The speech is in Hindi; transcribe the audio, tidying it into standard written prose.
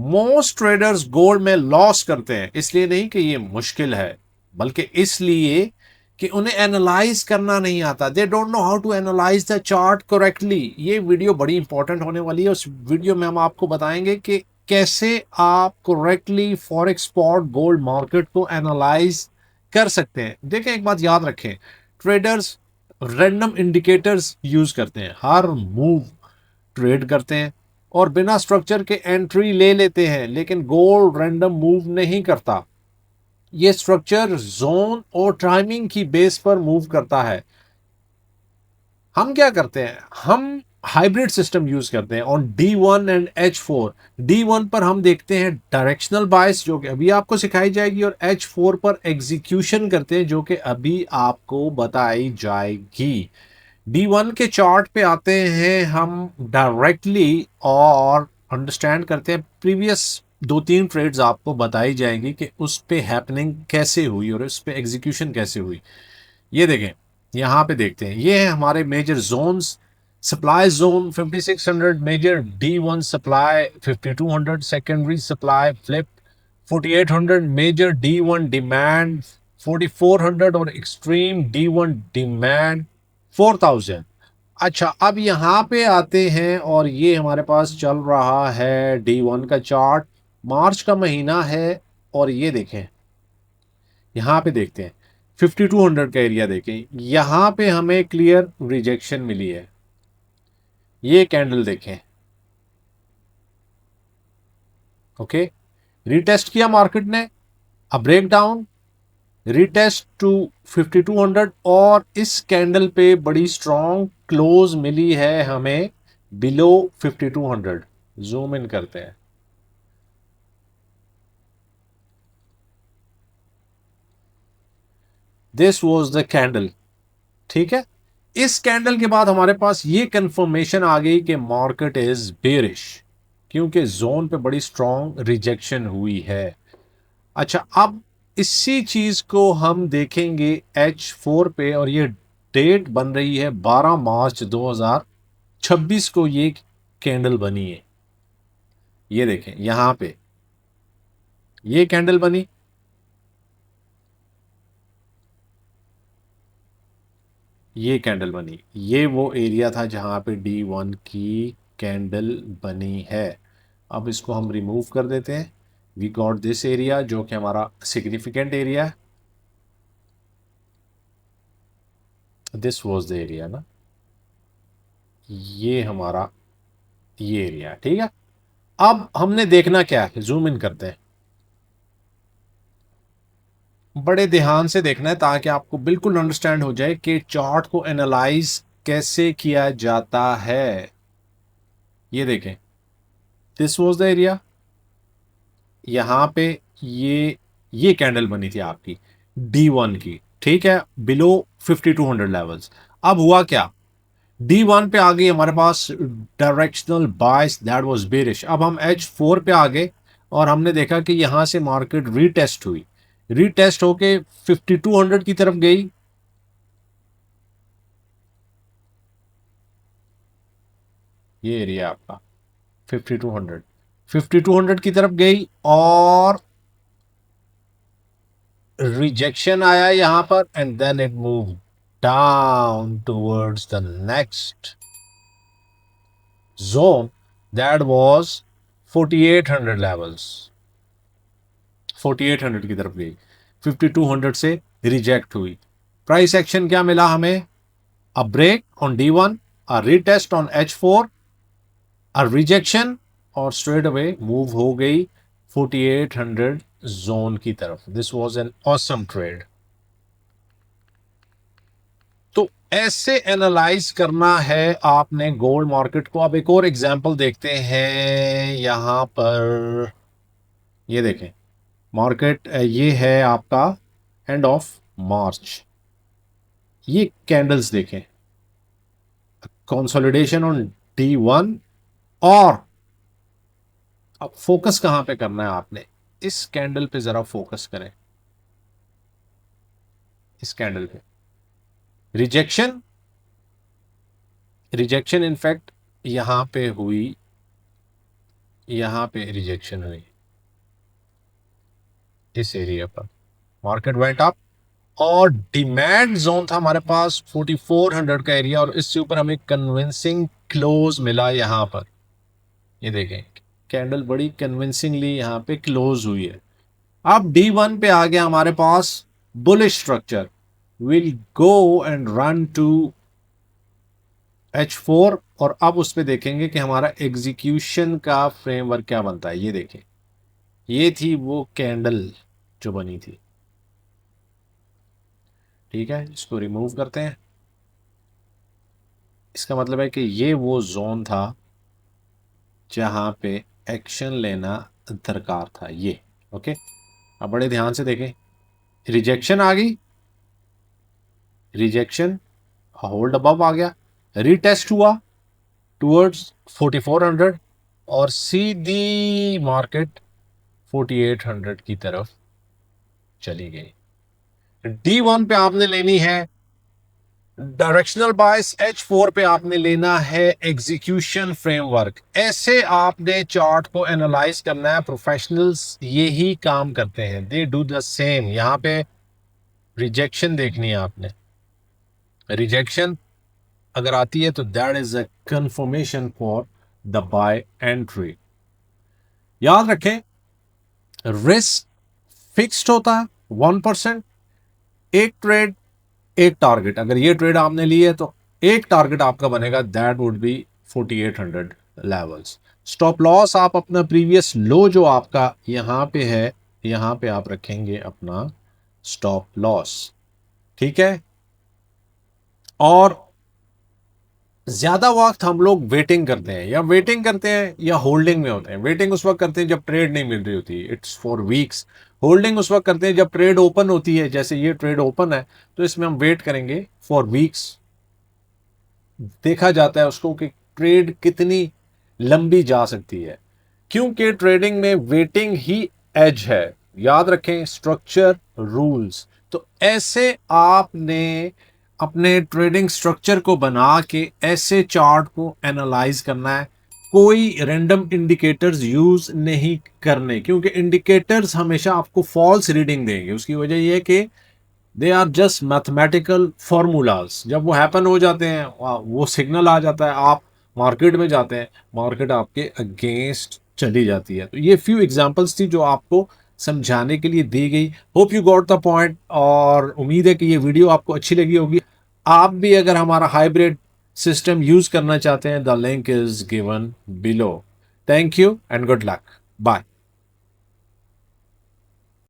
मोस्ट ट्रेडर्स गोल्ड में लॉस करते हैं, इसलिए नहीं कि ये मुश्किल है, बल्कि इसलिए कि उन्हें एनालाइज करना नहीं आता। They don't know how to analyse the chart correctly. ये वीडियो बड़ी इंपॉर्टेंट होने वाली है। उस वीडियो में हम आपको बताएंगे कि कैसे आप correctly forex spot gold market को एनालाइज कर सकते हैं। देखें, एक बात याद रखें, ट्रेडर्स रैंडम इंडिकेटर्स यूज करते हैं, हर मूव ट्रेड करते हैं और बिना स्ट्रक्चर के एंट्री ले लेते हैं, लेकिन गोल्ड रैंडम मूव नहीं करता। ये स्ट्रक्चर जोन और टाइमिंग की बेस पर मूव करता है। हम क्या करते हैं, हम हाइब्रिड सिस्टम यूज करते हैं on D1 and H4। D1 पर हम देखते हैं डायरेक्शनल बायस, जो कि अभी आपको सिखाई जाएगी, और H4 पर एग्जीक्यूशन करते हैं, जो कि अभी आपको बताई जाएगी। D1 के चार्ट पे आते हैं हम डायरेक्टली और अंडरस्टैंड करते हैं। प्रीवियस 2-3 ट्रेड्स आपको बताई जाएंगी कि उस पे हैपनिंग कैसे हुई और उस पे एग्जीक्यूशन कैसे हुई। ये देखें, यहाँ पे देखते हैं, ये है हमारे major zones. Supply zone 5600, major D1 supply 5200, secondary supply flip 4800, major D1 demand 4400 और एक्सट्रीम D1 डिमांड 4000। अच्छा, अब यहाँ पे आते हैं और ये हमारे पास चल रहा है D1 का चार्ट, मार्च का महीना है। और ये देखें, यहाँ पे देखते हैं 5200 का एरिया देखें, यहाँ पे हमें क्लियर रिजेक्शन मिली है। ये कैंडल देखें, ओके, रीटेस्ट किया मार्केट ने, a break down, retest to 5200 और इस कैंडल पे बड़ी स्ट्रॉन्ग क्लोज मिली है हमें बिलो 5200। जूम इन करते हैं, दिस वॉज द कैंडल। ठीक है, इस कैंडल के बाद हमारे पास ये कंफर्मेशन आ गई कि मार्केट इज बेरिश, क्योंकि जोन पे बड़ी स्ट्रॉन्ग रिजेक्शन हुई है। अच्छा, अब इसी चीज को हम देखेंगे H4 पे, और ये डेट बन रही है 12 मार्च 2026 को ये कैंडल बनी है। ये देखें, यहां पे ये कैंडल बनी, ये कैंडल बनी, ये वो एरिया था जहां पे D1 की कैंडल बनी है। अब इसको हम रिमूव कर देते हैं। वी गॉट दिस एरिया, जो कि हमारा सिग्निफिकेंट एरिया है। दिस वाज द एरिया ना, ये हमारा ये एरिया, ठीक है। अब हमने देखना क्या है, जूम इन करते हैं, बड़े ध्यान से देखना है ताकि आपको बिल्कुल अंडरस्टैंड हो जाए कि चार्ट को एनालाइज कैसे किया जाता है। ये देखें, दिस वाज द एरिया, यहां पे ये कैंडल बनी थी आपकी D1 की, ठीक है, बिलो 5200 लेवल्स। अब हुआ क्या, D1 पे आ गई हमारे पास डायरेक्शनल बाइस, दैट वाज बेरिश। अब हम H4 पे आ गए और हमने देखा कि यहां से मार्केट रीटेस्ट हुई, रीटेस्ट होके 5200 की तरफ गई। ये एरिया आपका 5200, 5200 की तरफ गई और रिजेक्शन आया यहां पर, and then it move down towards the next zone, that was 4800 levels. 4800 की तरफ गई, 5200 से रिजेक्ट हुई। प्राइस एक्शन क्या मिला हमें, a break on D1, a retest on H4, a rejection, और स्ट्रेट अवे मूव हो गई 4800 जोन की तरफ। This was an awesome trade. तो ऐसे एनालाइज करना है आपने गोल्ड मार्केट को। अब एक और एग्जांपल देखते हैं यहां पर, ये देखें मार्केट, ये है आपका एंड ऑफ मार्च। ये कैंडल्स देखें, कंसोलिडेशन ऑन D1। और अब फोकस कहां पे करना है आपने, इस कैंडल पे जरा फोकस करें, इस कैंडल पे रिजेक्शन, रिजेक्शन इनफैक्ट यहां पे हुई यहाँ पे रिजेक्शन हुई इस एरिया पर, मार्केट वेंट अप और डिमांड जोन था हमारे पास 4400 का एरिया, और इससे ऊपर हमें कन्विंसिंग क्लोज मिला यहाँ पर। ये देखें कैंडल बड़ी कन्विंसिंगली यहाँ पे क्लोज हुई है। अब D1 पे आ गया हमारे पास bullish structure, will go and run to H4, और अब उस पे देखेंगे कि हमारा एग्जीक्यूशन का फ्रेमवर्क क्या बनता है। ये देखें, ये थी वो कैंडल जो बनी थी। ठीक है, इसको रिमूव करते हैं। इसका मतलब है कि ये वो जोन था जहां पे एक्शन लेना दरकार था, ये। ओके, अब बड़े ध्यान से देखें, रिजेक्शन आ गई, रिजेक्शन, होल्ड अबव आ गया, रीटेस्ट हुआ टूवर्ड्स 4400, और सीधी मार्केट 4800 की तरफ चली गई। D1 पे आपने लेनी है डायरेक्शनल बायस, H4 पे आपने लेना है एग्जीक्यूशन फ्रेमवर्क। ऐसे आपने चार्ट को एनालाइज करना है, प्रोफेशनल्स यही काम करते हैं, दे डू द सेम। यहाँ पे रिजेक्शन देखनी है आपने, रिजेक्शन अगर आती है तो that is a confirmation for the buy entry. याद रखें, रिस्क फिक्स्ड होता है 1%, एक ट्रेड एक टारगेट। अगर ये ट्रेड आपने ली है तो एक टारगेट आपका बनेगा, that would be 4800 levels. Stop loss आप अपना प्रीवियस लो जो आपका यहां पे है, यहां पे आप रखेंगे अपना स्टॉप लॉस। ठीक है, और ज्यादा वक्त हम लोग वेटिंग करते हैं, या होल्डिंग में होते हैं। वेटिंग उस वक्त करते हैं जब ट्रेड नहीं मिल रही होती, इट्स फॉर वीक्स। होल्डिंग उस वक्त करते हैं जब ट्रेड ओपन होती है, जैसे ये ट्रेड ओपन है तो इसमें हम वेट करेंगे फॉर वीक्स। देखा जाता है उसको कि ट्रेड कितनी लंबी जा सकती है, क्योंकि ट्रेडिंग में वेटिंग ही एज है। याद रखें स्ट्रक्चर रूल्स। तो ऐसे आपने अपने ट्रेडिंग स्ट्रक्चर को बना के ऐसे चार्ट को एनालाइज करना है। कोई रैंडम इंडिकेटर्स यूज नहीं करने, क्योंकि इंडिकेटर्स हमेशा आपको फॉल्स रीडिंग देंगे। उसकी वजह यह है कि they are just mathematical formulas. जब वो हैपन हो जाते हैं, वो सिग्नल आ जाता है, आप मार्केट में जाते हैं, मार्केट आपके अगेंस्ट चली जाती है। तो ये फ्यू एग्जांपल्स थी जो आपको समझाने के लिए दी गई। Hope you got the point, और उम्मीद है कि ये वीडियो आपको अच्छी लगी होगी। आप भी अगर हमारा हाइब्रिड सिस्टम यूज करना चाहते हैं, the link is given below. Thank you and good luck, bye.